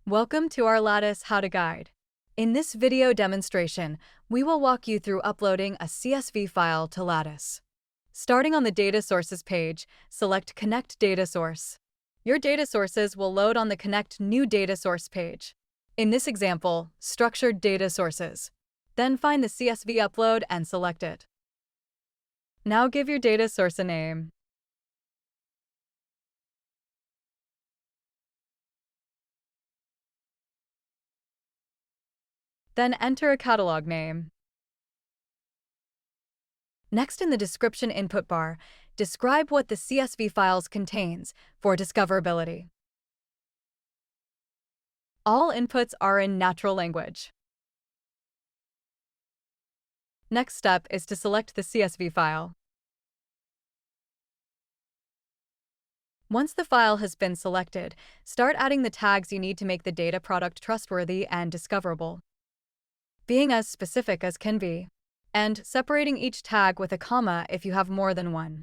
Welcome to our Latttice How to Guide. In this video demonstration, we will walk you through uploading a CSV file to Latttice. Starting on the Data Sources page, select Connect Data Source. Your data sources will load on the Connect New Data Source page. In this example, Structured Data Sources. Then find the CSV upload and select it. Now give your data source a name. Then enter a catalog name. Next, in the description input bar, describe what the CSV files contains for discoverability. All inputs are in natural language. Next step is to select the CSV file. Once the file has been selected, start adding the tags you need to make the data product trustworthy and discoverable, being as specific as can be, and separating each tag with a comma if you have more than one.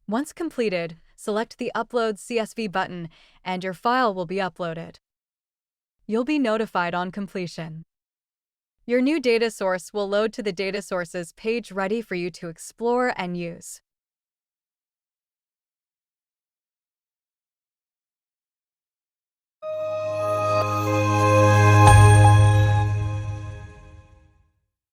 Once completed, select the Upload CSV button and your file will be uploaded. You'll be notified on completion. Your new data source will load to the Data Sources page ready for you to explore and use.